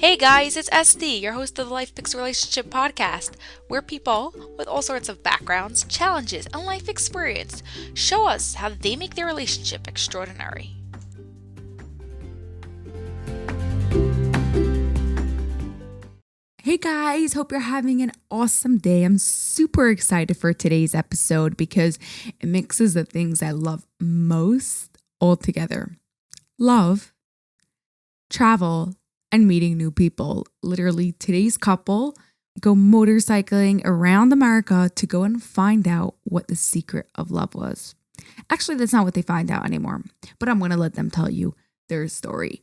Hey guys, it's SD, your host of the Life Picks Relationship podcast, where people with all sorts of backgrounds, challenges, and life experience show us how they make their relationship extraordinary. Hey guys, hope you're having an awesome day. I'm super excited for today's episode because it mixes the things I love most all together. Love, travel, and meeting new people. Literally, today's couple go motorcycling around America to go and find out what the secret of love was. Actually, that's not what they find out anymore, but I'm going to let them tell you their story.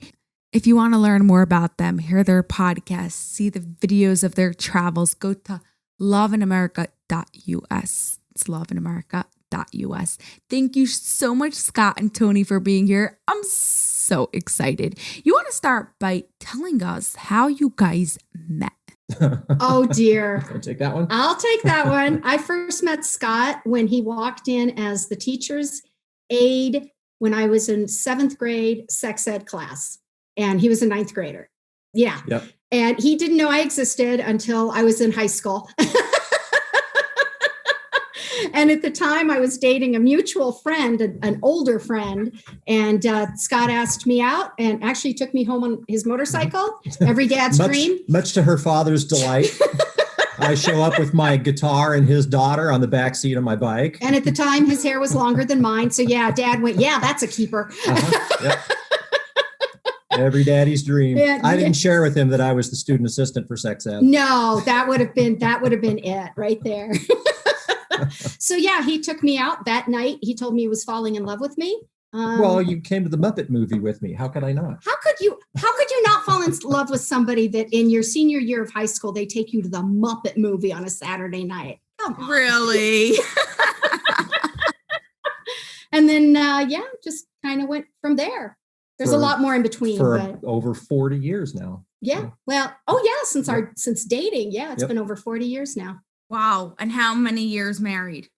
If you want to learn more about them, hear their podcasts, see the videos of their travels, go to loveinamerica.us. It's loveinamerica.us. Thank you so much, Scotte and Toni, for being here. I'm so excited. You want to start by telling us how you guys met? Oh dear. I'll take that one. I'll take that one. I first met Scotte when he walked in as the teacher's aide when I was in 7th grade sex ed class. And he was a 9th grader. Yeah. Yep. And he didn't know I existed until I was in high school. And at the time I was dating a mutual friend, an older friend, and Scotte asked me out and actually took me home on his motorcycle. Every dad's dream. Much to her father's delight. I show up with my guitar and his daughter on the back seat of my bike. And at the time his hair was longer than mine. So yeah, Dad went, yeah, that's a keeper. Yep. Every daddy's dream. Yeah, I didn't share with him that I was the student assistant for sex ed. No, that would have been it right there. So yeah, he took me out that night. He told me he was falling in love with me. Well, you came to the Muppet movie with me. How could I not? How could you not fall in love with somebody that in your senior year of high school, they take you to the Muppet movie on a Saturday night? Come on. Really? And then, just kind of went from there. There's a lot more in between. For over 40 years now. Yeah. Well, since dating. Yeah, it's been over 40 years now. Wow. And how many years married?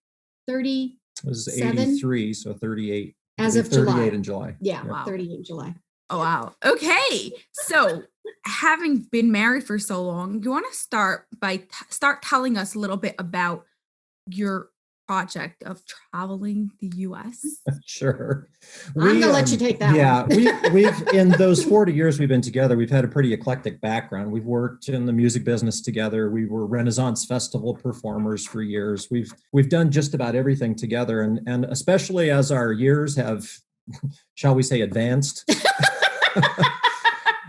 30. It was 83, so 38. As of 38 July. in July. Yeah, Wow. 38 in July. Oh, wow. Okay. So having been married for so long, you want to start by start telling us a little bit about your project of traveling the U.S. Sure. I'm going to let you take that one. we've in those 40 years we've been together, we've had a pretty eclectic background. We've worked in the music business together. We were Renaissance Festival performers for years. We've done just about everything together. And especially as our years have, shall we say, advanced,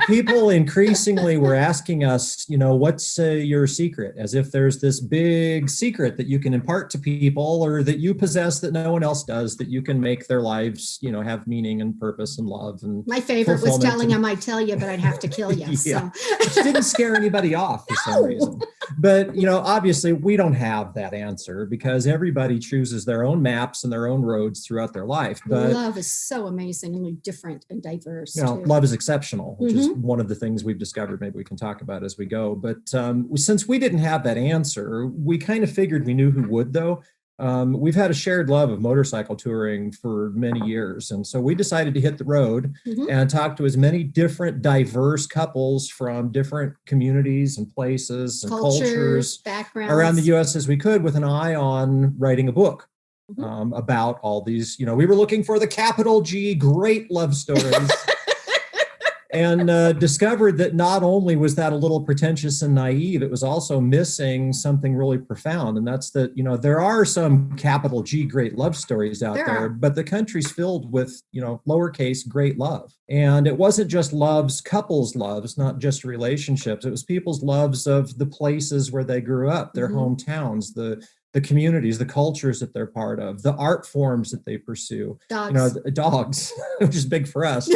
people increasingly were asking us, what's your secret? As if there's this big secret that you can impart to people or that you possess that no one else does, that you can make their lives, have meaning and purpose and love. And my favorite was telling him I'd tell you, but I'd have to kill you. Yeah. So. Which didn't scare anybody off for some reason. But, obviously we don't have that answer because everybody chooses their own maps and their own roads throughout their life. But love is so amazingly different and diverse. Love is exceptional, which is one of the things we've discovered. Maybe we can talk about as we go. But since we didn't have that answer, we kind of figured we knew who would, though. We've had a shared love of motorcycle touring for many years. And so we decided to hit the road and talk to as many different diverse couples from different communities and places and cultures backgrounds around the U.S. as we could, with an eye on writing a book about all these. We were looking for the capital G great love stories. And discovered that not only was that a little pretentious and naive, it was also missing something really profound. And that's that, there are some capital G great love stories out there, but the country's filled with, lowercase great love. And it wasn't just couples' loves, not just relationships. It was people's loves of the places where they grew up, their hometowns, the communities, the cultures that they're part of, the art forms that they pursue. Dogs. Dogs, which is big for us.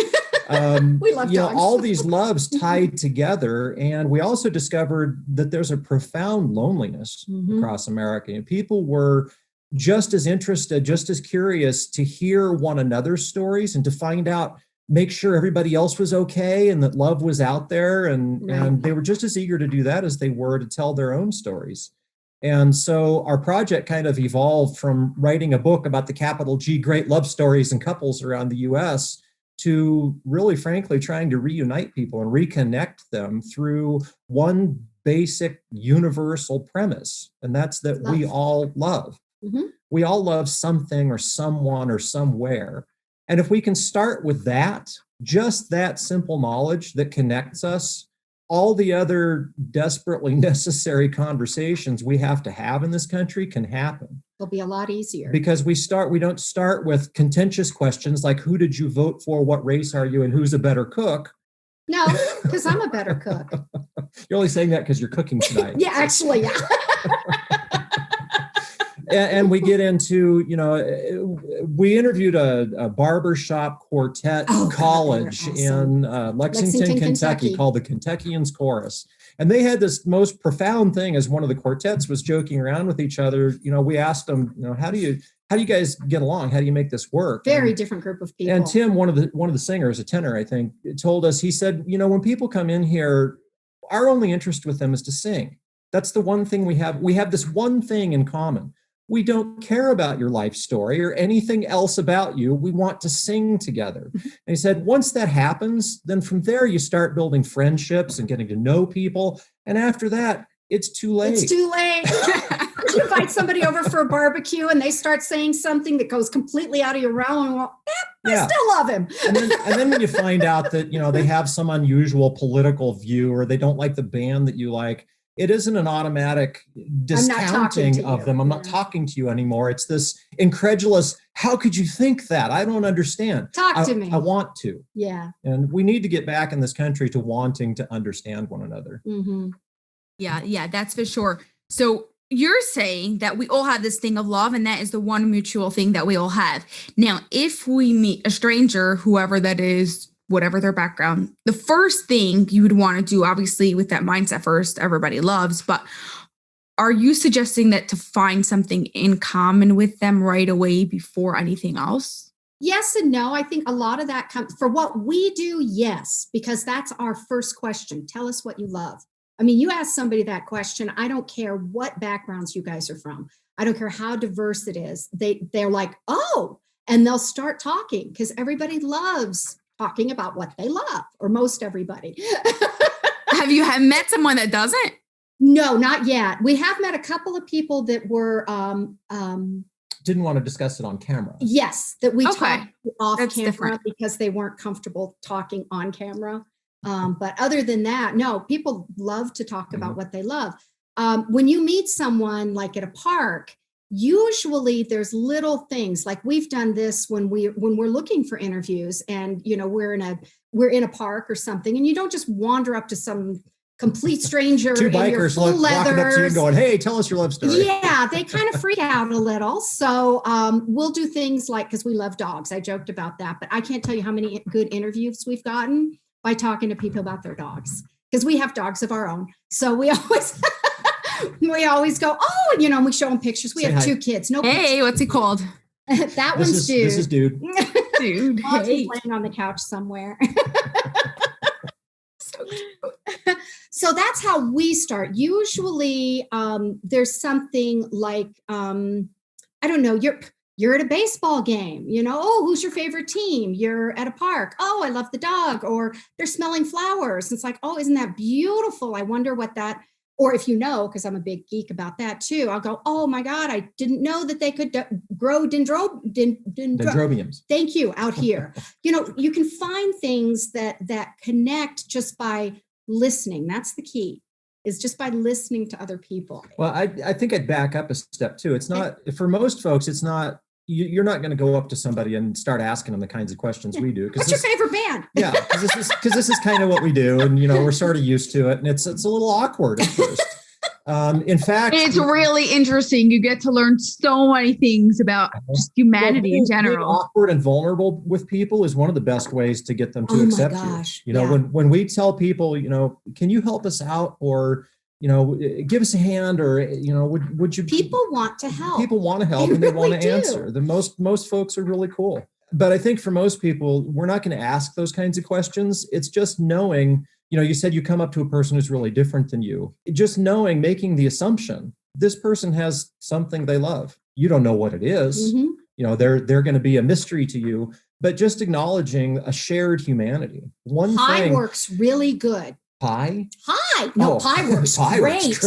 We love dogs. All these loves tied together. And we also discovered that there's a profound loneliness across America. And people were just as interested, just as curious to hear one another's stories and to find out, make sure everybody else was okay and that love was out there. And they were just as eager to do that as they were to tell their own stories. And so our project kind of evolved from writing a book about the capital G great love stories and couples around the U.S. to really, frankly, trying to reunite people and reconnect them through one basic universal premise. And that's that we all love. Mm-hmm. We all love something or someone or somewhere. And if we can start with that, just that simple knowledge that connects us, all the other desperately necessary conversations we have to have in this country can happen. It'll be a lot easier. Because we don't start with contentious questions like, who did you vote for? What race are you? And who's a better cook? No, because I'm a better cook. You're only saying that because you're cooking tonight. Yeah, actually, yeah. And we get into, we interviewed a barbershop quartet college in Lexington, Kentucky called the Kentuckians Chorus. And they had this most profound thing as one of the quartets was joking around with each other. We asked them, how do you guys get along? How do you make this work? Very different group of people. And Tim, one of the singers, a tenor, I think, told us, he said, when people come in here, our only interest with them is to sing. That's the one thing we have. We have this one thing in common. We don't care about your life story or anything else about you. We want to sing together. And he said, once that happens, then from there you start building friendships and getting to know people. And after that, it's too late. It's too late. You invite somebody over for a barbecue and they start saying something that goes completely out of your realm and I still love him. and then when you find out that, they have some unusual political view or they don't like the band that you like, it isn't an automatic discounting of them. I'm not talking to you anymore. It's this incredulous, how could you think that? I don't understand. Talk to me. I want to. Yeah. And we need to get back in this country to wanting to understand one another. Mm-hmm. Yeah, that's for sure. So you're saying that we all have this thing of love, and that is the one mutual thing that we all have. Now, if we meet a stranger, whoever that is, whatever their background, the first thing you would want to do, obviously with that mindset first, everybody loves, but are you suggesting that to find something in common with them right away before anything else? Yes and no. I think a lot of that comes for what we do. Yes, because that's our first question. Tell us what you love. I mean, you ask somebody that question, I don't care what backgrounds you guys are from. I don't care how diverse it is. They're like, oh, and they'll start talking because everybody loves talking about what they love, or most everybody. Have you met someone that doesn't? No, not yet. We have met a couple of people that were didn't want to discuss it on camera. Yes, that we talked off That's camera different. because they weren't comfortable talking on camera. But other than that, no, people love to talk about what they love. When you meet someone like at a park, usually there's little things like we've done this when we're looking for interviews and we're in a park or something, and you don't just wander up to some complete stranger Two in your bikers full walking up to you leathers and going, hey, tell us your love story. Yeah, they kind of freak out a little. So we'll do things like, because we love dogs. I joked about that, but I can't tell you how many good interviews we've gotten by talking to people about their dogs, because we have dogs of our own. So we always go, oh, and we show them pictures. We have 2 kids. No Hey, pictures. what's he called? That one's Dude. This is Dude. Dude, He's hey. laying on the couch somewhere. So that's how we start. Usually there's something like, I don't know, you're at a baseball game, oh, who's your favorite team? You're at a park. Oh, I love the dog. Or they're smelling flowers. It's like, oh, isn't that beautiful? I wonder what that, or if because I'm a big geek about that too, I'll go, oh my God, I didn't know that they could grow dendrobiums. Thank you, out here. You can find things that connect just by listening. That's the key, is just by listening to other people. Well, I think I'd back up a step too. It's not, for most folks, it's not, you're not going to go up to somebody and start asking them the kinds of questions we do. What's your favorite band? Yeah, because this is kind of what we do, and we're sort of used to it, and it's a little awkward at first. In fact, it's really interesting. You get to learn so many things about just humanity in general. Being awkward and vulnerable with people is one of the best ways to get them to accept you. When we tell people, can you help us out, or give us a hand, or would you? People want to help. People want to help, and they really want to do. answer. The most folks are really cool. But I think for most people, we're not going to ask those kinds of questions. It's just knowing, you said you come up to a person who's really different than you. Just knowing, making the assumption, this person has something they love. You don't know what it is. Mm-hmm. They're going to be a mystery to you, but just acknowledging a shared humanity. One Pie thing works really good. Pie? Pie. No, pie works pie great.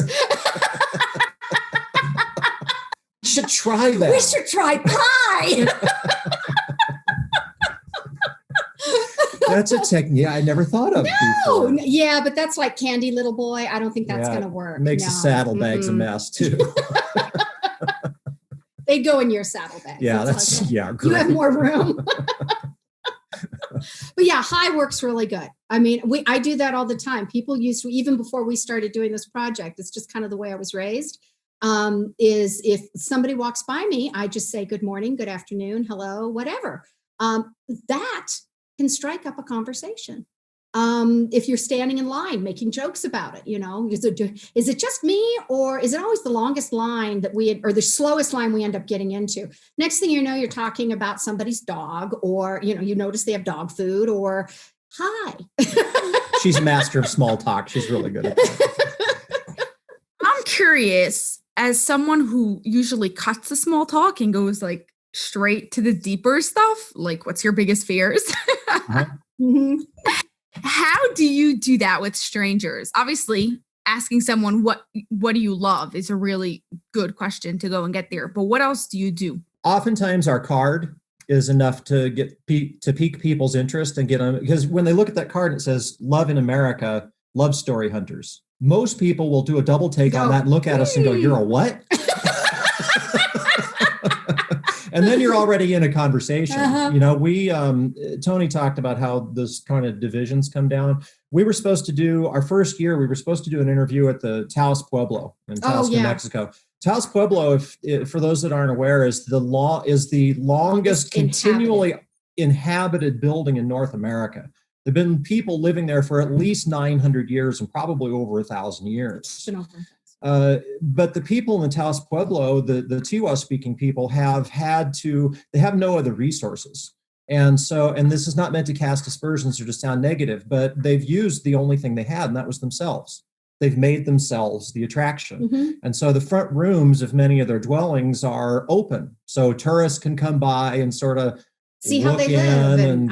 Should try that. We should try pie. That's a technique I never thought of before. Yeah, but that's like candy little boy. I don't think that's going to work. Makes the saddlebags a mess too. They go in your saddlebag. Yeah, great. You have more room. But yeah, high works really good. I mean, I do that all the time. People used to, even before we started doing this project, it's just kind of the way I was raised, is if somebody walks by me, I just say, good morning, good afternoon, hello, whatever. That can strike up a conversation. If you're standing in line making jokes about it, is it just me, or is it always the longest line or the slowest line we end up getting into? Next thing you know, you're talking about somebody's dog, or, you notice they have dog food, or hi. She's a master of small talk. She's really good at that. I'm curious, as someone who usually cuts the small talk and goes like straight to the deeper stuff, like what's your biggest fears? Mm-hmm. How do you do that with strangers? Obviously, asking someone what do you love is a really good question to go and get there. But what else do you do? Oftentimes, our card is enough to pique people's interest and get them, because when they look at that card, it says "Love in America, Love Story Hunters." Most people will do a double take on that and look at us and go, "You're a what?" And then you're already in a conversation. Toni talked about how this kind of divisions come down. We were supposed to do, our first year, an interview at the Taos Pueblo in Taos, New Mexico. Taos Pueblo, for those that aren't aware, is the longest continually inhabited building in North America. There've been people living there for at least 900 years and probably over 1,000 years. But the people in the Taos Pueblo, the Tiwa speaking people, have no other resources. And this is not meant to cast aspersions or to sound negative, but they've used the only thing they had, and that was themselves. They've made themselves the attraction. Mm-hmm. And so the front rooms of many of their dwellings are open. So tourists can come by and sort of see how they live. And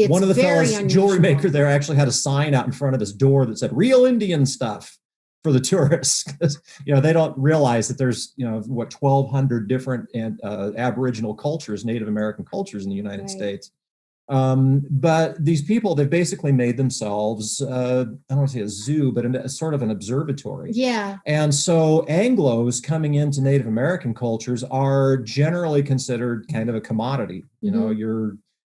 one of the fellows, jewelry maker there, actually had a sign out in front of his door that said "Real Indian Stuff" for the tourists. They don't realize that there's 1,200 different Aboriginal cultures, Native American cultures in the United States. But these people, they've basically made themselves, I don't want to say a zoo, but a sort of an observatory. Yeah. And so Anglos coming into Native American cultures are generally considered kind of a commodity. Mm-hmm.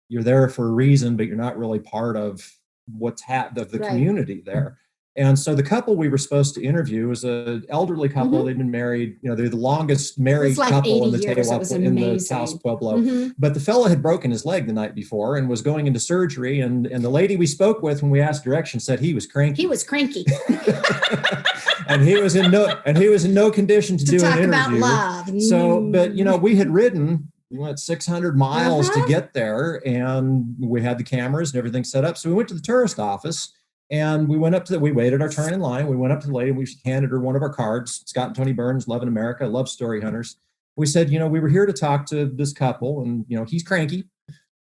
You're there for a reason, but you're not really part of what's of the community there. And so the couple we were supposed to interview was an elderly couple. Mm-hmm. They'd been married, they're the longest married couple in the Taos Pueblo. Mm-hmm. But the fellow had broken his leg the night before and was going into surgery. And the lady we spoke with when we asked directions said he was cranky. He was cranky. And he was in no condition to do an interview. Talk about love. So, but we had ridden 600 miles to get there, and we had the cameras and everything set up. So we went to the tourist office. And we waited our turn in line. We went up to the lady. We handed her one of our cards, Scotte and Toni Burns, Love in America, Love Story Hunters. We said, we were here to talk to this couple, and, he's cranky.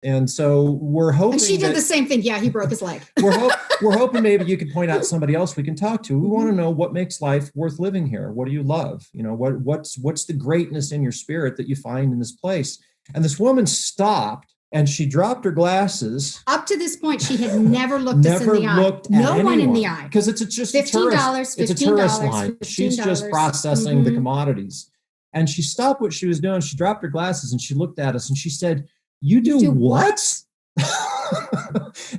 And so we're hoping. And she did the same thing. Yeah, he broke his leg. We're hoping maybe you could point out somebody else we can talk to. We want to know what makes life worth living here. What do you love? What's the greatness in your spirit that you find in this place? And this woman stopped. And she dropped her glasses. Up to this point, she had never looked us in the eye. No one in the eye. Because it's just $15. It's a tourist line. She's just processing the commodities. And she stopped what she was doing. She dropped her glasses and she looked at us and she said, "You do what?"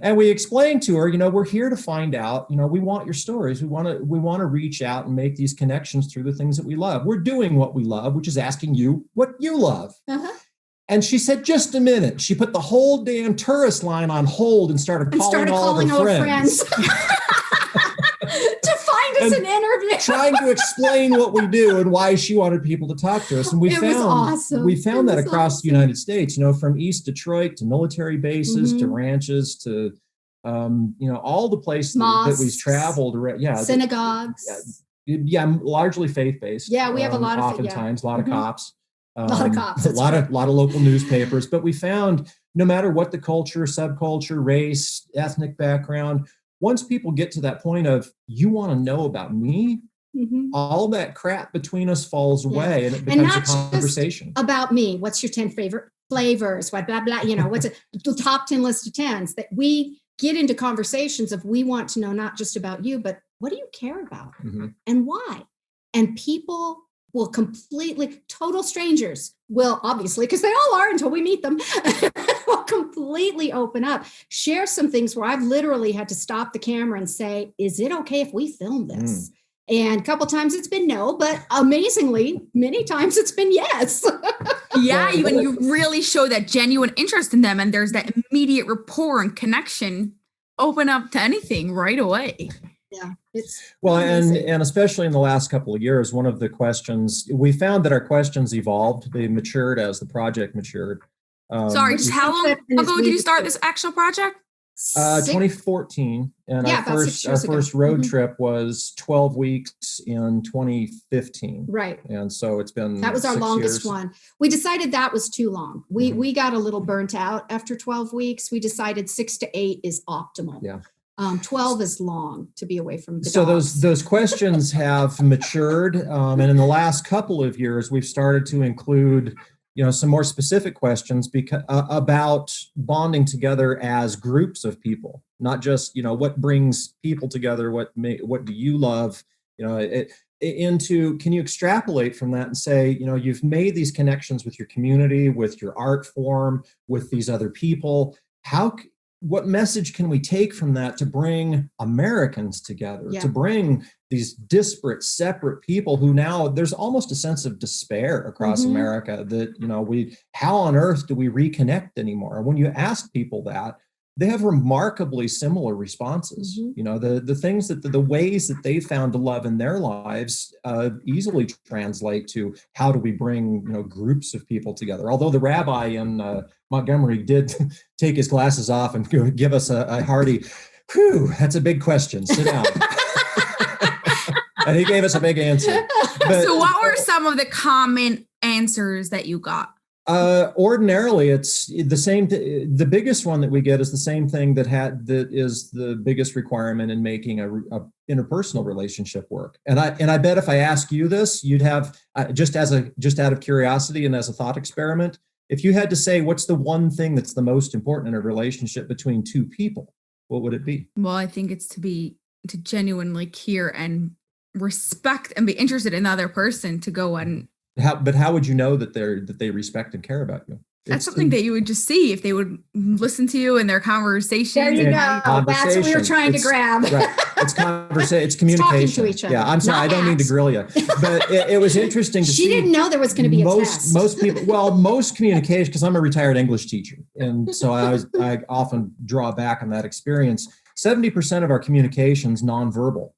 And we explained to her, we're here to find out, we want your stories. We want to reach out and make these connections through the things that we love. We're doing what we love, which is asking you what you love. Uh-huh. And she said, "Just a minute." She put the whole damn tourist line on hold and started calling all her friends. To find us an interview. Trying to explain what we do and why she wanted people to talk to us. And we found that across the United States, from East Detroit to military bases, to ranches, to, all the places that we've traveled. Synagogues. Yeah, largely faith-based. Yeah, we have a lot of oftentimes, a lot of cops. A lot of cops. A lot of local newspapers. But we found no matter what the culture, subculture, race, ethnic background, once people get to that point of, you want to know about me, all that crap between us falls away, and it becomes a conversation. About me. What's your 10 favorite flavors? What, blah, blah, what's the top 10 list of 10s, that we get into conversations of, we want to know not just about you, but what do you care about and why? And people will completely, total strangers will, obviously, because they all are until we meet them, will completely open up, share some things where I've literally had to stop the camera and say, is it okay if we film this? And a couple times it's been no, but amazingly, many times it's been yes. Yeah, you really show that genuine interest in them, and there's that immediate rapport and connection, open up to anything right away. Yeah, it's well, and especially in the last couple of years, one of the questions, we found that our questions evolved. They matured as the project matured. Sorry, just how long ago did you start this actual project? 2014, and our first road trip was 12 weeks in 2015. Right. And so it's been, that was our longest one. We decided that was too long. We got a little burnt out after 12 weeks. We decided 6 to 8 is optimal. Yeah. 12 is long to be away from the so dogs. those questions have matured, and in the last couple of years we've started to include some more specific questions about bonding together as groups of people, not just what brings people together, what do you love, can you extrapolate from that and say, you've made these connections with your community, with your art form, with these other people, what message can we take from that to bring Americans together, to bring these disparate, separate people who now there's almost a sense of despair across America that, how on earth do we reconnect anymore? When you ask people that, they have remarkably similar responses. The things the ways that they found to love in their lives easily translate to how do we bring groups of people together. Although the rabbi in Montgomery did take his glasses off and give us a hearty, whew, that's a big question. Sit down. And he gave us a big answer. But, so what were some of the common answers that you got? Ordinarily, it's the same. The biggest one that we get is the same thing that is the biggest requirement in making a interpersonal relationship work. And I bet if I ask you this, you'd have just out of curiosity and as a thought experiment, if you had to say what's the one thing that's the most important in a relationship between two people, what would it be? Well, I think it's to genuinely care and respect and be interested in the other person, to go and. How would you know that they respect and care about you? That's something that you would just see if they would listen to you in their conversations. There you go. That's what we were trying to grab. Right. It's conversation. It's communication. Talking to each other. Yeah, I'm sorry. I don't mean to grill you, but it was interesting to see. She didn't know there was going to be a test. Most people. Well, most communication, because I'm a retired English teacher, and so I often draw back on that experience. 70% of our communication's nonverbal.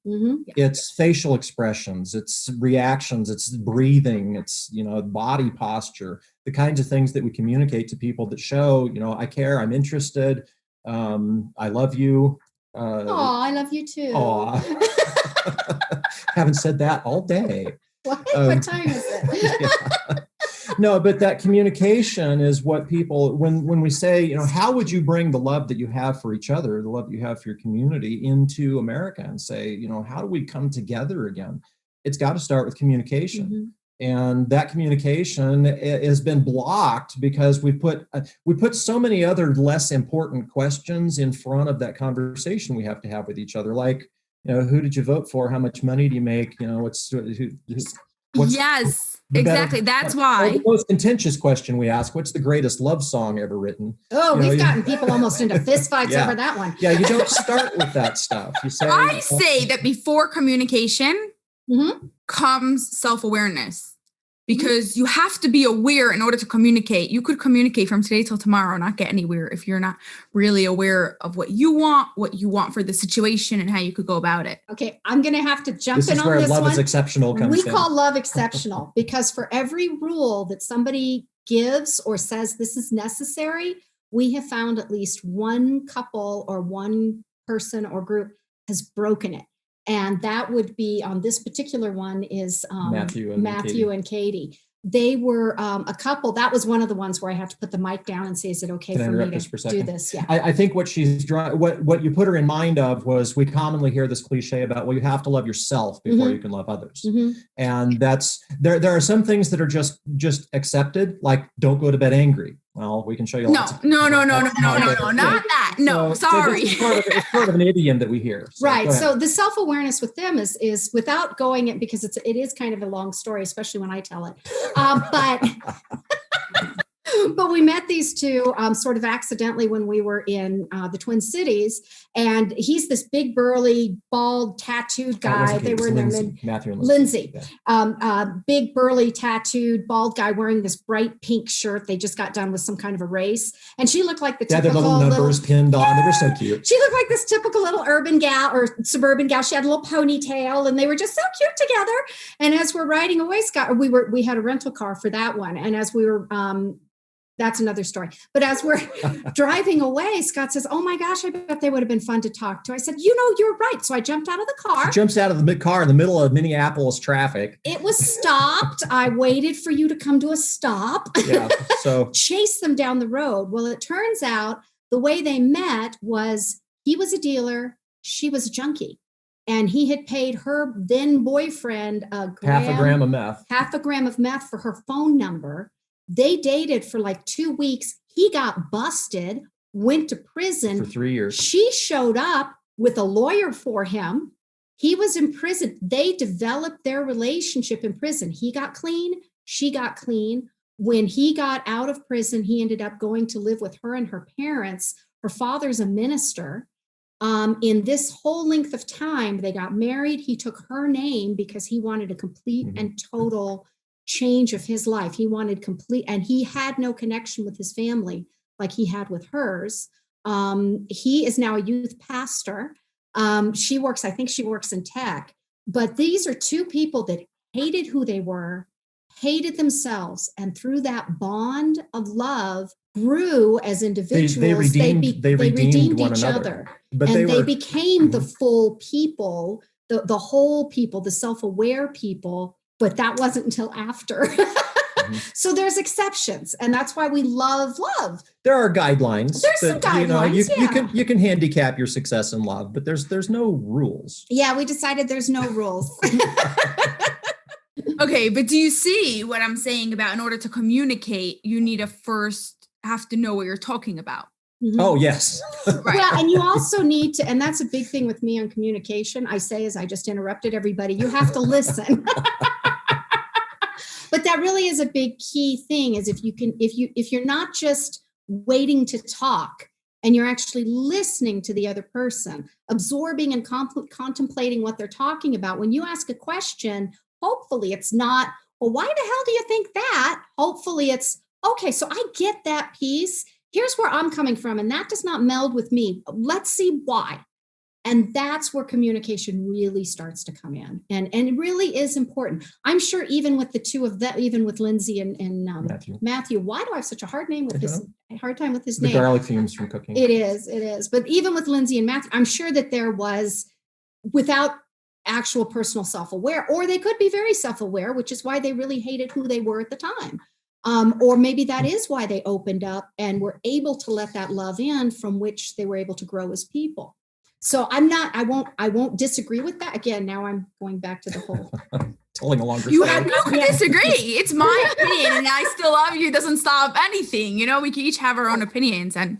It's facial expressions, it's reactions, it's breathing, it's body posture, the kinds of things that we communicate to people that show I care, I'm interested, I love you. I love you too. Haven't said that all day. What time is it? Yeah. No, but that communication is what people, when we say, how would you bring the love that you have for each other, the love you have for your community into America, and say, how do we come together again? It's got to start with communication. And that communication has been blocked because we put so many other less important questions in front of that conversation we have to have with each other. Like, who did you vote for? How much money do you make? What's yes, exactly. That's why. The most contentious question we ask, what's the greatest love song ever written? Oh, we've gotten people almost into fistfights over that one. Yeah, you don't start with that stuff. You say, I say that before communication comes self-awareness. Because you have to be aware in order to communicate. You could communicate from today till tomorrow, not get anywhere if you're not really aware of what you want for the situation, and how you could go about it. Okay, I'm going to have to jump in on this one. This is where love is exceptional comes in. We call love exceptional because for every rule that somebody gives or says this is necessary, we have found at least one couple or one person or group has broken it. And that would be on this particular one is Matthew and Katie. they were a couple. That was one of the ones where I had to put the mic down and say, is it okay for me to do this? Yeah. I think what what you put her in mind of was, we commonly hear this cliche about, well, you have to love yourself before you can love others. And that's, there are some things that are just accepted, like don't go to bed angry. Well, we can show you. No, not that. No, sorry. It's sort of an idiom that we hear. So, right. So the self-awareness with them is without going it, because it is kind of a long story, especially when I tell it. But we met these two sort of accidentally when we were in the Twin Cities, and he's this big, burly, bald, tattooed guy. They were in their Matthew and Lindsay. Big, burly, tattooed, bald guy wearing this bright pink shirt. They just got done with some kind of a race, and she looked like the typical little numbers pinned on. They were so cute. She looked like this typical little urban gal or suburban gal. She had a little ponytail, and they were just so cute together. And as we're riding away, Scott, we had a rental car for that one, and as we were that's another story. But as we're driving away, Scott says, oh my gosh, I bet they would have been fun to talk to. I said, you're right. So I jumped out of the car. She jumps out of the car in the middle of Minneapolis traffic. It was stopped. I waited for you to come to a stop. Yeah. So chase them down the road. Well, it turns out the way they met was he was a dealer. She was a junkie. And he had paid her then boyfriend half a gram of meth for her phone number. They dated for like 2 weeks. He got busted, went to prison for 3 years. She showed up with a lawyer for him. He was in prison. They developed their relationship in prison. He got clean. She got clean. When he got out of prison, he ended up going to live with her and her parents. Her father's a minister. In this whole length of time, they got married. He took her name because he wanted a complete and total change of his life. He wanted complete, and he had no connection with his family like he had with hers. He is now a youth pastor. I think she works in tech, but these are two people that hated who they were, hated themselves, and through that bond of love grew as individuals. They redeemed each other, and they became the full people, the whole people, the self-aware people. But that wasn't until after. So there's exceptions, and that's why we love love. There are guidelines. There's some guidelines. You can handicap your success in love, but there's no rules. Yeah, we decided there's no rules. Okay, but do you see what I'm saying about in order to communicate, you need to first have to know what you're talking about? Oh, yes. Right. Well, and you also need to, and that's a big thing with me on communication. I say, as I just interrupted everybody, you have to listen. But that really is a big key thing, is if you're not just waiting to talk and you're actually listening to the other person, absorbing and contemplating what they're talking about. When you ask a question, hopefully it's not, well, why the hell do you think that? Hopefully it's, okay, so I get that piece. Here's where I'm coming from, and that does not meld with me. Let's see why. And that's where communication really starts to come in. And it really is important. I'm sure even with the two of them, even with Lindsay and Matthew, why do I have such a hard time with his name? The garlic fumes from cooking. It is. But even with Lindsay and Matthew, I'm sure that there was, without actual personal self-aware, or they could be very self-aware, which is why they really hated who they were at the time. Or maybe that is why they opened up and were able to let that love in, from which they were able to grow as people. So I won't disagree with that. Again, now I'm going back to the whole telling a longer you story. have no disagree. It's my opinion, and I still love you. It doesn't stop anything. You know, we can each have our own opinions, and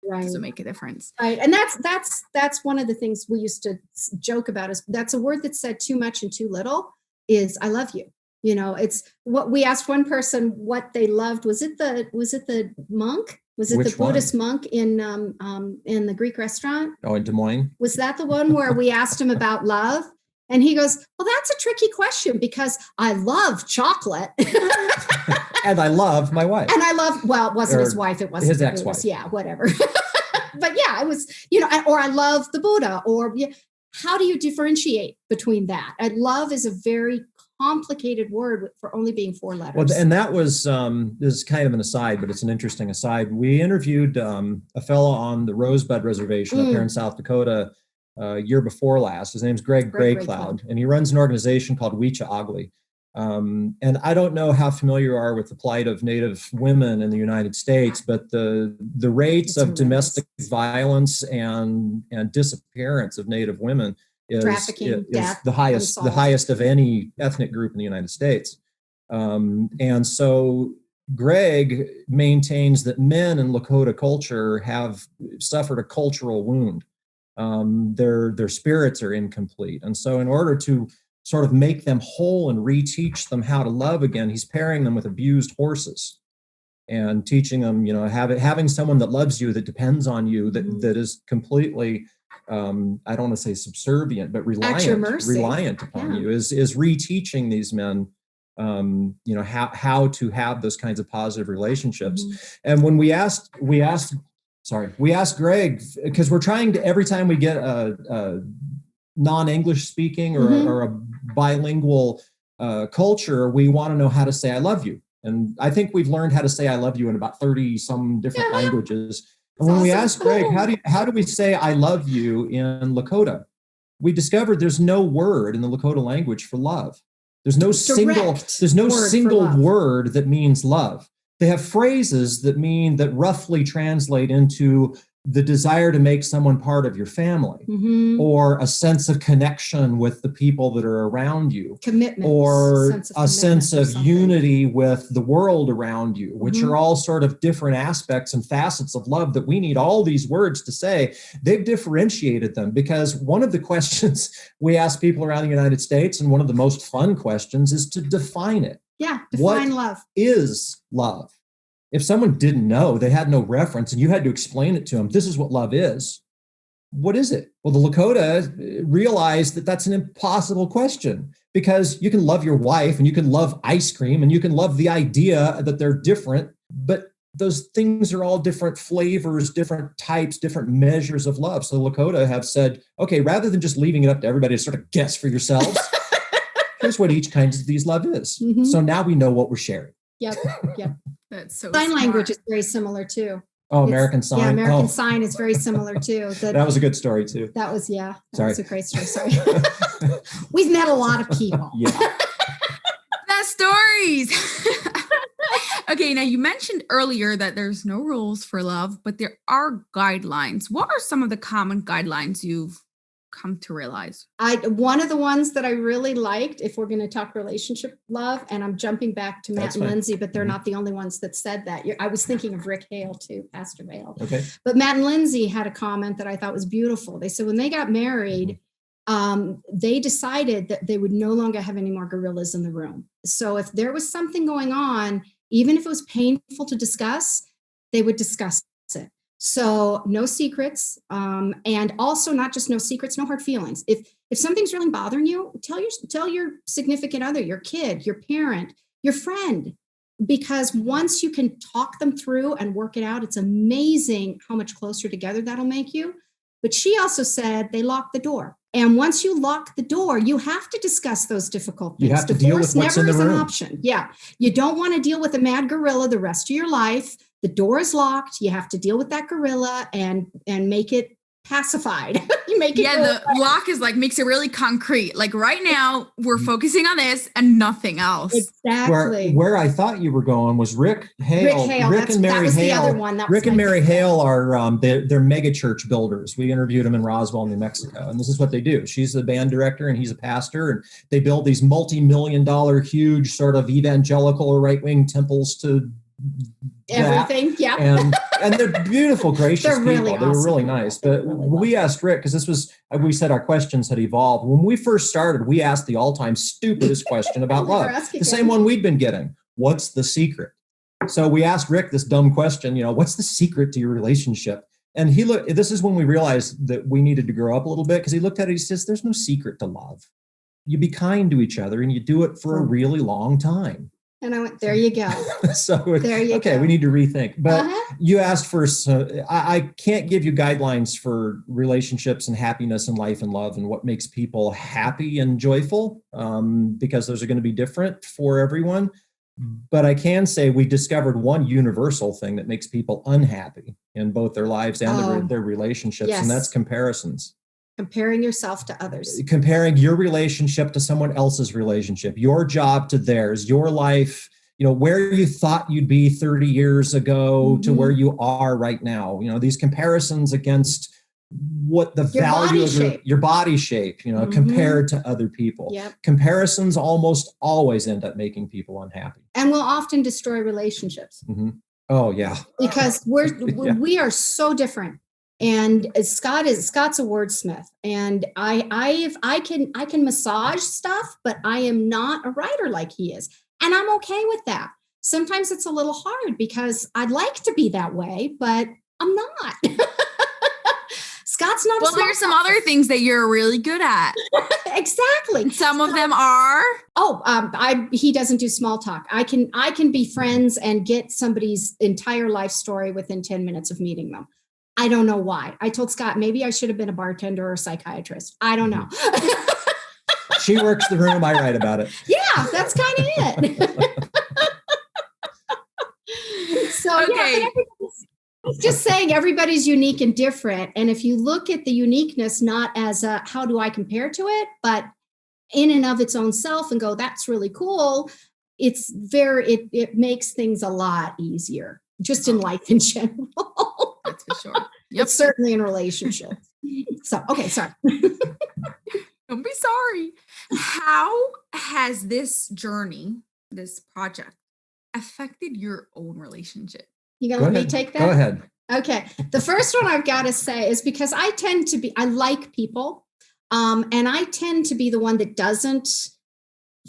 it doesn't make a difference. Right. And that's one of the things we used to joke about, is that's a word that's said too much and too little, is I love you. You know, it's what we asked one person what they loved. Was it the monk? Was it the Buddhist monk in the Greek restaurant? Oh, in Des Moines? Was that the one where we asked him about love? And he goes, well, that's a tricky question, because I love chocolate. And I love my wife. And I love, well, it wasn't his wife. It wasn't his ex-wife. Yeah, whatever. But yeah, it was, or I love the Buddha, or how do you differentiate between that? And love is a very complicated word for only being 4 letters. Well, and that was, this is kind of an aside, but it's an interesting aside. We interviewed a fellow on the Rosebud Reservation up here in South Dakota year before last. His name's Greg Greycloud, and he runs an organization called Weecha Ogly. And I don't know how familiar you are with the plight of Native women in the United States, but the rates of domestic violence and disappearance of Native women is the highest of any ethnic group in the United States. And so Greg maintains that men in Lakota culture have suffered a cultural wound. Their spirits are incomplete. And so in order to sort of make them whole and reteach them how to love again, he's pairing them with abused horses and teaching them, having someone that loves you, that depends on you, that is completely, I don't want to say subservient, but reliant upon you, is reteaching these men, how to have those kinds of positive relationships. And when we asked Greg, because we're trying to, every time we get a non-English speaking or a bilingual culture, we want to know how to say I love you. And I think we've learned how to say I love you in about 30 some different languages. And when we asked Greg, how do we say I love you in Lakota? We discovered there's no word in the Lakota language for love. There's no single word that means love. They have phrases that roughly translate into the desire to make someone part of your family, or a sense of connection with the people that are around you, commitment, or a sense of unity with the world around you, which are all sort of different aspects and facets of love that we need all these words to say. They've differentiated them, because one of the questions we ask people around the United States, and one of the most fun questions, is to define it. Yeah, define love. Is love? If someone didn't know, they had no reference, and you had to explain it to them, this is what love is. What is it? Well, the Lakota realized that that's an impossible question, because you can love your wife and you can love ice cream and you can love the idea that they're different, but those things are all different flavors, different types, different measures of love. So the Lakota have said, okay, rather than just leaving it up to everybody to sort of guess for yourselves, here's what each kind of these love is. So now we know what we're sharing. Yep. That's so Sign smart. language is very similar too. Oh, American Sign. Yeah, American Sign is very similar too. That was a good story too. That was a great story. Sorry. Sorry. We've met a lot of people. Yeah. Best stories. Okay, now you mentioned earlier that there's no rules for love, but there are guidelines. What are some of the common guidelines you've come to realize? One of the ones that I really liked, if we're going to talk relationship love, and I'm jumping back to Matt and Lindsay, but they're not the only ones that said that. I was thinking of Rick Hale too, Pastor Hale. Okay. But Matt and Lindsay had a comment that I thought was beautiful. They said when they got married, they decided that they would no longer have any more gorillas in the room. So if there was something going on, even if it was painful to discuss, they would discuss it. So no secrets, and also not just no secrets, no hard feelings. If something's really bothering you, tell your significant other, your kid, your parent, your friend, because once you can talk them through and work it out, it's amazing how much closer together that'll make you. But she also said they locked the door. And once you lock the door, you have to discuss those difficult things. You have to deal with what's in the room. Divorce never is an option. Yeah. You don't want to deal with a mad gorilla the rest of your life. The door is locked. You have to deal with that gorilla and make it pacified. You make it. Yeah, the lock is makes it really concrete. Like right now, we're focusing on this and nothing else. Exactly. Where I thought you were going was Rick Hale. Rick and Mary Hale. The other one. Rick and Mary Hale are they're mega church builders. We interviewed them in Roswell, New Mexico, and this is what they do. She's the band director and he's a pastor, and they build these multi-million-dollar, huge sort of evangelical or right-wing temples to everything. Yeah. And they're beautiful, gracious they're people. Really they were really nice. But we asked Rick, because we said our questions had evolved. When we first started, we asked the all-time stupidest question about love. The same one we'd been getting. What's the secret? So we asked Rick this dumb question, what's the secret to your relationship? And this is when we realized that we needed to grow up a little bit, because he looked at it, he says, there's no secret to love. You be kind to each other and you do it for a really long time. And I went, there you go. So there you go. Okay, we need to rethink. But you asked for, I can't give you guidelines for relationships and happiness and life and love and what makes people happy and joyful, because those are going to be different for everyone. But I can say we discovered one universal thing that makes people unhappy in both their lives and their relationships, and that's comparisons. Comparing yourself to others. Comparing your relationship to someone else's relationship, your job to theirs, your life, where you thought you'd be 30 years ago to where you are right now. These comparisons against what the value of your body shape, compared to other people. Yep. Comparisons almost always end up making people unhappy. And will often destroy relationships. Oh, yeah. Because we are so different. And Scott's a wordsmith, and I can massage stuff, but I am not a writer like he is. And I'm okay with that. Sometimes it's a little hard because I'd like to be that way, but I'm not. Scott's not. Well, there's some other things that you're really good at. Exactly. Some of them are. He doesn't do small talk. I can be friends and get somebody's entire life story within 10 minutes of meeting them. I don't know why. I told Scott, maybe I should have been a bartender or a psychiatrist. I don't know. She works the room. I write about it. Yeah, that's kind of it. So, okay. It's just saying everybody's unique and different. And if you look at the uniqueness, not as how do I compare to it, but in and of its own self and go, that's really cool. It makes things a lot easier just in life in general. That's for sure. Yep. It's certainly in relationships. So, okay, sorry. Don't be sorry. How has this journey, this project, affected your own relationship? You gonna let me take that? Go ahead. Okay. The first one I've got to say is because I like people. And I tend to be the one that doesn't,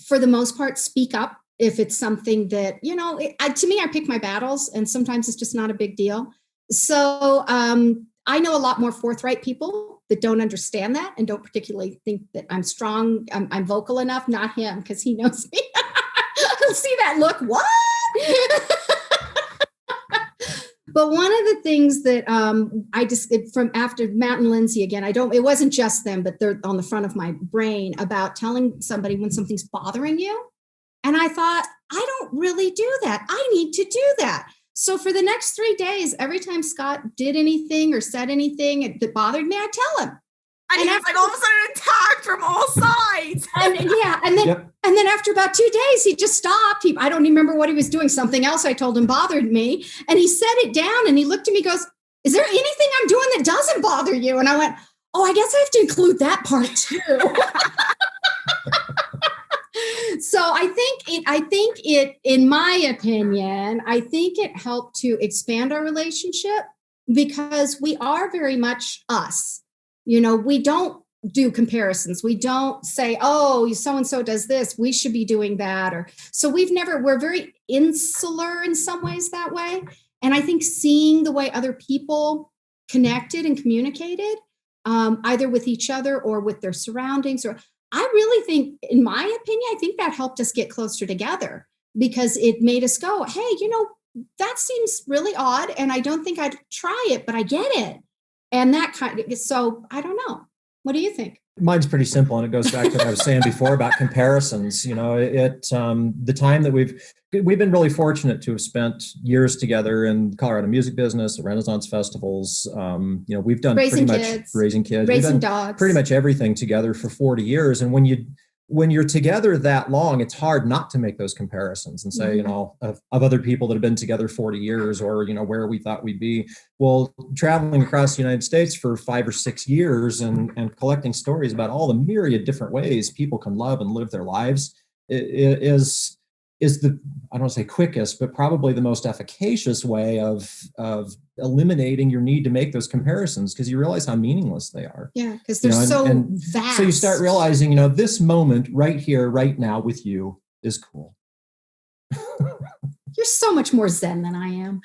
for the most part, speak up if it's something that, to me, I pick my battles, and sometimes it's just not a big deal. So I know a lot more forthright people that don't understand that and don't particularly think that I'm strong. I'm vocal enough, not him, because he knows me. I'll see that look. What? But one of the things that from after Matt and Lindsay again, it wasn't just them, but they're on the front of my brain about telling somebody when something's bothering you. And I thought, I don't really do that. I need to do that. So for the next 3 days, every time Scott did anything or said anything that bothered me, I'd tell him. And he was like all of a sudden attacked from all sides. And then after about 2 days, he just stopped. I don't remember what he was doing. Something else I told him bothered me. And he set it down and he looked at me and goes, is there anything I'm doing that doesn't bother you? And I went, oh, I guess I have to include that part too. So I think it, in my opinion, I think it helped to expand our relationship because we are very much us. We don't do comparisons. We don't say, oh, so-and-so does this, we should be doing that. We're very insular in some ways that way. And I think seeing the way other people connected and communicated, either with each other or with their surroundings, I really think, in my opinion, I think that helped us get closer together because it made us go, hey, that seems really odd. And I don't think I'd try it, but I get it. And so I don't know. What do you think? Mine's pretty simple, and it goes back to what I was saying before about comparisons. The time that we've been really fortunate to have spent years together in the Colorado music business, the Renaissance festivals. We've done raising kids, raising dogs, pretty much everything together for 40 years. And when you're together that long, it's hard not to make those comparisons and say, of other people that have been together 40 years or, where we thought we'd be. Well, traveling across the United States for 5 or 6 years and collecting stories about all the myriad different ways people can love and live their lives is the, I don't want to say quickest, but probably the most efficacious way of eliminating your need to make those comparisons because you realize how meaningless they are. Yeah, because they're so vast. So you start realizing, this moment right here, right now with you is cool. You're so much more zen than I am.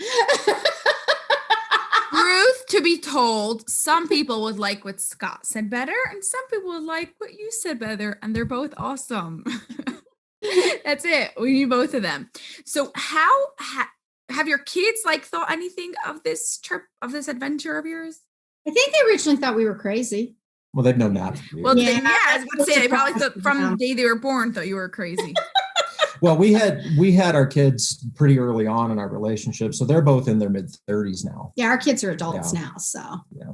Truth to be told, some people would like what Scott said better and some people would like what you said better, and they're both awesome. That's it. We need both of them. So how have your kids thought anything of this trip, of this adventure of yours? I think they originally thought we were crazy. Well, they've known that. Well, I was going to say, they probably thought from the day they were born, thought you were crazy. Well, we had our kids pretty early on in our relationship. So they're both in their mid-30s now. Yeah, our kids are adults now. So yeah.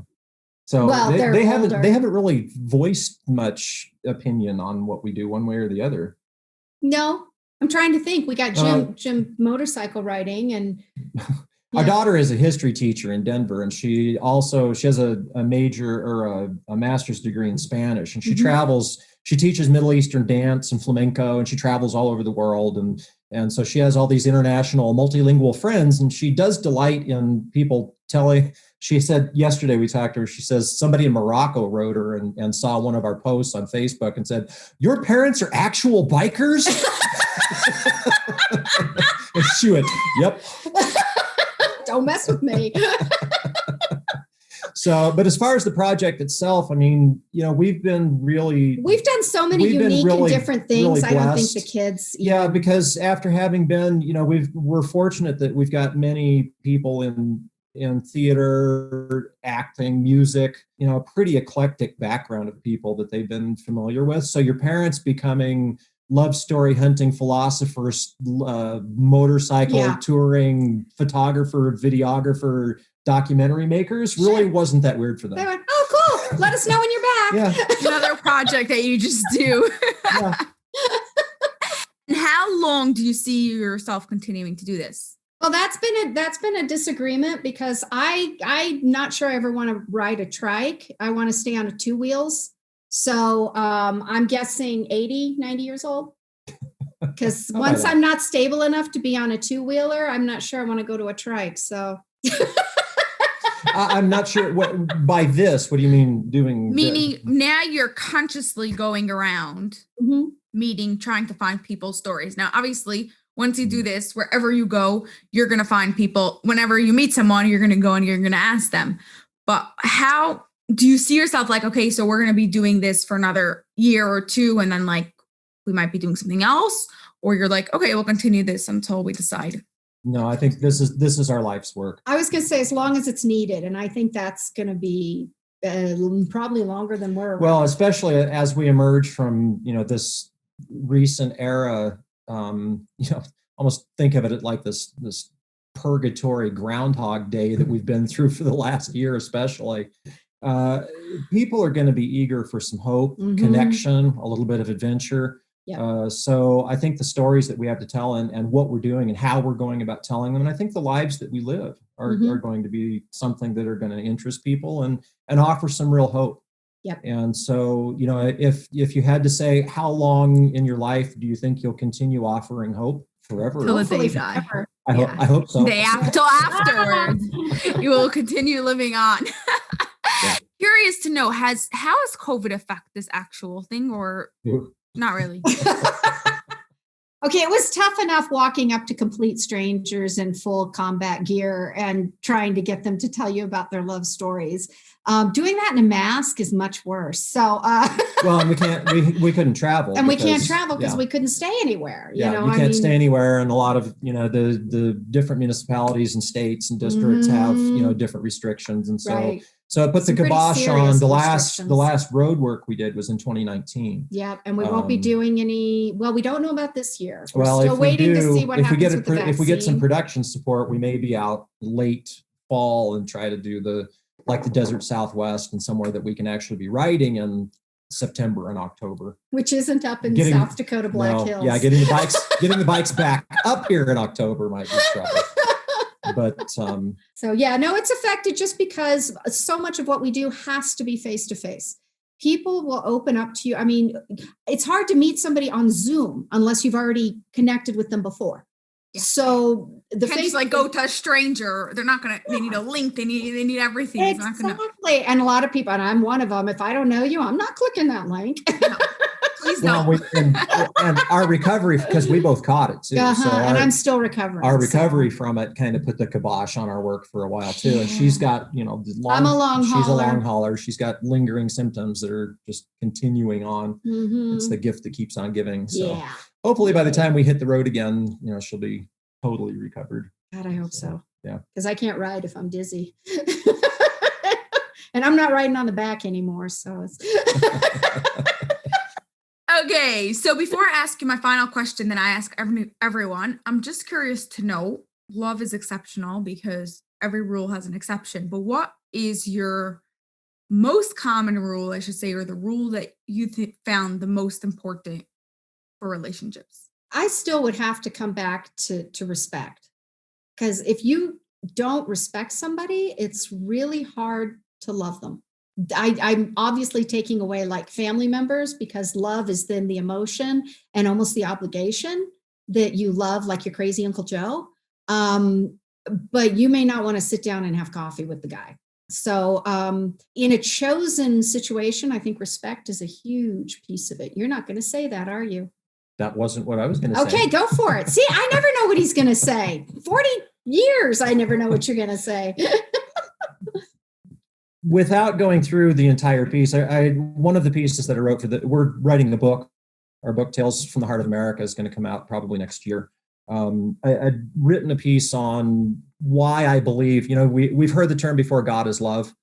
So Well, they're they haven't older. really voiced much opinion on what we do one way or the other. No, I'm trying to think. We got Jim motorcycle riding, and our daughter is a history teacher in Denver, and she has a major or a master's degree in Spanish, and she travels. She teaches Middle Eastern dance and flamenco, and she travels all over the world, and so she has all these international multilingual friends, and she does delight in people telling. She said yesterday we talked to her, she says somebody in Morocco wrote her and saw one of our posts on Facebook and said, "Your parents are actual bikers?" And she went, "Yep." Don't mess with me. So, but as far as the project itself, I mean, we've done so many unique and different things. Really, I don't think the kids. Yeah, because after having been, we're fortunate that we've got many people in theater, acting, music, a pretty eclectic background of people that they've been familiar with. So your parents becoming love story hunting philosophers, motorcycle touring photographer, videographer, documentary makers really wasn't that weird for them. They went, "Oh, cool. Let us know when you're back." Yeah. Another project that you just do. Yeah. And how long do you see yourself continuing to do this? Well, that's been a disagreement because I'm not sure I ever want to ride a trike. I want to stay on 2 wheels. So I'm guessing 80, 90 years old. Because once I'm not stable enough to be on a 2-wheeler, I'm not sure I want to go to a trike. So I'm not sure what by this. What do you mean doing? Meaning now you're consciously going around meeting, trying to find people's stories. Now, obviously, once you do this, wherever you go, you're going to find people. Whenever you meet someone, you're going to go and you're going to ask them. But how do you see yourself like, okay, so we're going to be doing this for another year or 2, and then like we might be doing something else? Or you're like, okay, we'll continue this until we decide. No, I think this is our life's work. I was going to say as long as it's needed. And I think that's going to be probably longer than we're. Well, especially as we emerge from, this recent era, almost think of it like this purgatory Groundhog Day that we've been through for the last year, especially. People are going to be eager for some hope, connection, a little bit of adventure. Yeah. So I think the stories that we have to tell and what we're doing and how we're going about telling them, and I think the lives that we live are going to be something that are going to interest people and offer some real hope. Yep. And so, if you had to say how long in your life do you think you'll continue offering hope? Forever. Till the day you die. I hope so. Till afterwards, you will continue living on. Yeah. Curious to know, how has COVID affected this actual thing or not really? Okay, it was tough enough walking up to complete strangers in full combat gear and trying to get them to tell you about their love stories. Doing that in a mask is much worse. So, well, and we couldn't travel, and we can't travel because we couldn't stay anywhere. You can't stay anywhere, and a lot of the different municipalities and states and districts have different restrictions, and so. Right. So it put the kibosh on the last road work we did was in 2019. Yeah, and we won't be doing any. Well, we don't know about this year. We're still waiting to see what happens with the vaccine. If we get some production support, we may be out late fall and try to do the desert Southwest and somewhere that we can actually be riding in September and October. Which isn't up in South Dakota Black Hills. Yeah, getting the bikes back up here in October might be trouble. But so yeah, no, it's affected just because so much of what we do has to be face to face. People will open up to you. I mean, it's hard to meet somebody on Zoom unless you've already connected with them before. Yeah. So the face like go to a stranger. They're not gonna. They need a link. They need everything. Exactly. And a lot of people, and I'm one of them. If I don't know you, I'm not clicking that link. No. Please no. And our recovery, because we both caught it too. So and I'm still recovering. Our recovery from it kind of put the kibosh on our work for a while too. Yeah. And she's got, I'm a long hauler. She's a long hauler. She's got lingering symptoms that are just continuing on. It's the gift that keeps on giving. So hopefully by the time we hit the road again, she'll be totally recovered. God, I hope so. Yeah. Because I can't ride if I'm dizzy. And I'm not riding on the back anymore. So it's okay, so before I ask you my final question that I ask everyone, I'm just curious to know, love is exceptional because every rule has an exception, but what is your most common rule, I should say, or the rule that you found the most important for relationships? I still would have to come back to respect. Because if you don't respect somebody, it's really hard to love them. I'm obviously taking away like family members, because love is then the emotion and almost the obligation that you love, like your crazy Uncle Joe. But you may not want to sit down and have coffee with the guy. So in a chosen situation, I think respect is a huge piece of it. You're not going to say that, are you? That wasn't what I was going to say. Okay, go for it. See, I never know what he's going to say. 40 years, I never know what you're going to say. Without going through the entire piece, one of the pieces that I wrote we're writing a book. Our book, Tales from the Heart of America, is going to come out probably next year. I'd written a piece on why I believe, we've heard the term before, God is love.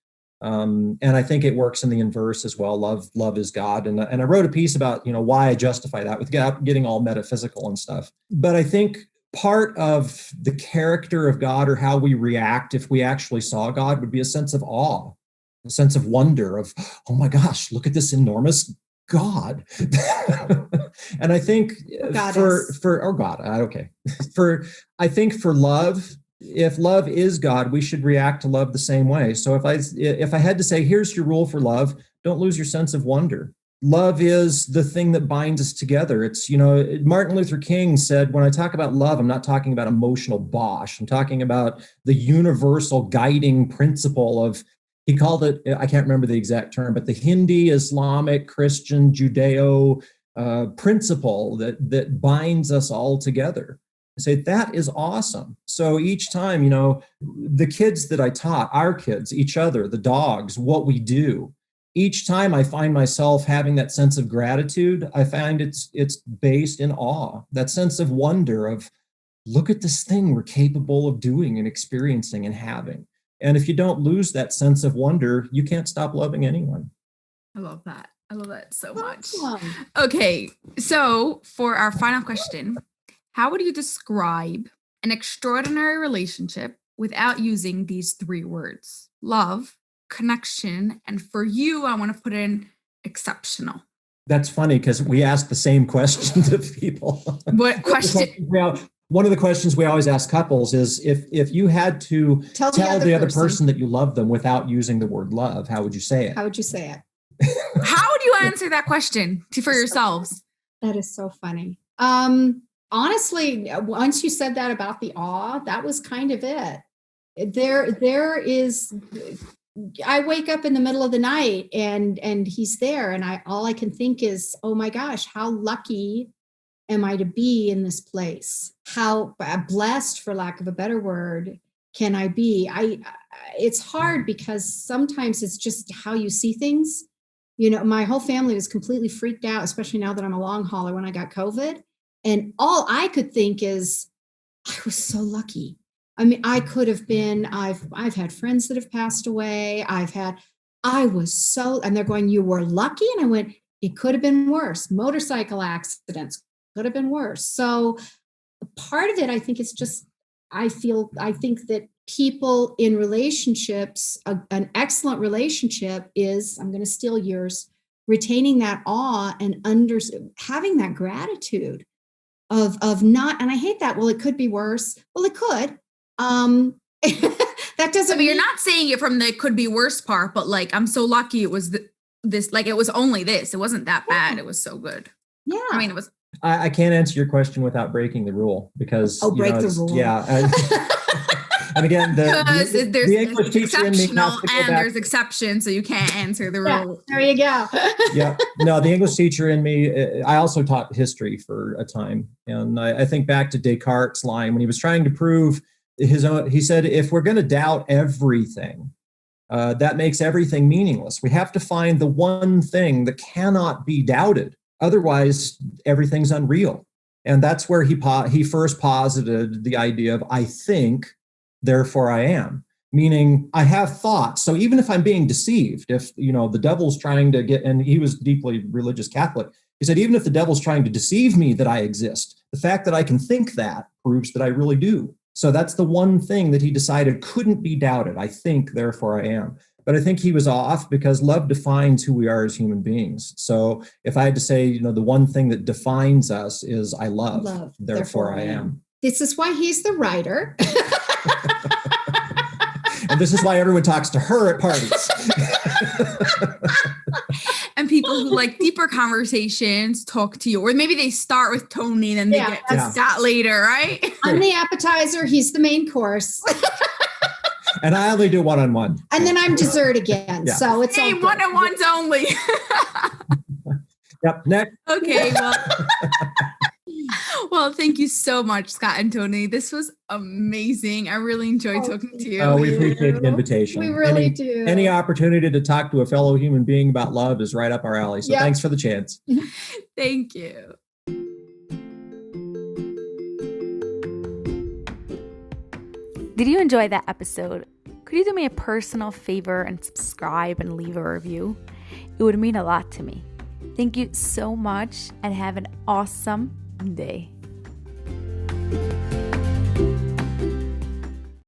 And I think it works in the inverse as well. Love is God. And I wrote a piece about, why I justify that without getting all metaphysical and stuff. But I think part of the character of God, or how we react if we actually saw God, would be a sense of awe, a sense of wonder of, oh my gosh, look at this enormous God. And I think I think for love, if love is God, we should react to love the same way. So if I had to say, here's your rule for love, don't lose your sense of wonder. Love is the thing that binds us together. It's, Martin Luther King said, when I talk about love, I'm not talking about emotional bosh. I'm talking about the universal guiding principle of, he called it, I can't remember the exact term, but the Hindi, Islamic, Christian, Judeo principle that binds us all together. I say that is awesome. So each time, the kids that I taught, our kids, each other, the dogs, what we do, each time I find myself having that sense of gratitude, I find it's based in awe, that sense of wonder of, look at this thing we're capable of doing and experiencing and having. And if you don't lose that sense of wonder, you can't stop loving anyone. I love that. I love that so much. Awesome. Okay, so for our final question, how would you describe an extraordinary relationship without using these three words? Love, connection, and for you, I want to put in exceptional. That's funny because we ask the same question to people. What question? One of the questions we always ask couples is, if you had to tell the other person that you love them without using the word love, how would you say it? How would you say it? How would you answer that question for yourselves? That is so funny. Honestly, once you said that about the awe, that was kind of it. There is, I wake up in the middle of the night and he's there, and all I can think is, oh my gosh, how lucky am I to be in this place? How blessed, for lack of a better word, can I be? It's hard because sometimes it's just how you see things. My whole family was completely freaked out, especially now that I'm a long hauler, when I got COVID. And all I could think is, I was so lucky. I mean, I could have been, I've had friends that have passed away. and they're going, you were lucky? And I went, it could have been worse. Motorcycle accidents could have been worse. So part of it, I think, is just, I think that people in relationships, an excellent relationship is, I'm going to steal yours, retaining that awe and having that gratitude of not, and I hate that. Well, it could be worse. Well, it could. That doesn't mean, you're not saying it from the could be worse part, but like, I'm so lucky it was this, like, it was only this. It wasn't that bad. It was so good. Yeah. I mean, it was. I can't answer your question without breaking the rule because break the rule. Yeah. And again, there's English teacher in me exceptional and there's exceptions, so you can't answer the rule. There you go. Yeah. No, the English teacher in me, I also taught history for a time. And I think back to Descartes' line when he was trying to prove his own, he said, if we're going to doubt everything, that makes everything meaningless. We have to find the one thing that cannot be doubted. Otherwise, everything's unreal. And that's where he first posited the idea of, I think, therefore I am. Meaning I have thoughts. So even if I'm being deceived, if, the devil's trying to and he was deeply religious Catholic, he said, even if the devil's trying to deceive me that I exist, the fact that I can think that proves that I really do. So that's the one thing that he decided couldn't be doubted. I think, therefore I am. But I think he was off because love defines who we are as human beings. So if I had to say, the one thing that defines us is I love, therefore I am. This is why he's the writer. And this is why everyone talks to her at parties. And people who like deeper conversations talk to you, or maybe they start with Toni and then they get to Scotte later, right? I'm the appetizer. He's the main course. And I only do one-on-one. And then I'm dessert again. Yeah. So it's hey, one-on-ones only. Yep. Next. Okay. Well, thank you so much, Scotte and Toni. This was amazing. I really enjoyed talking to you. Oh, we appreciate the invitation. We really do. Any opportunity to talk to a fellow human being about love is right up our alley. So thanks for the chance. Thank you. Did you enjoy that episode? Could you do me a personal favor and subscribe and leave a review? It would mean a lot to me. Thank you so much and have an awesome day.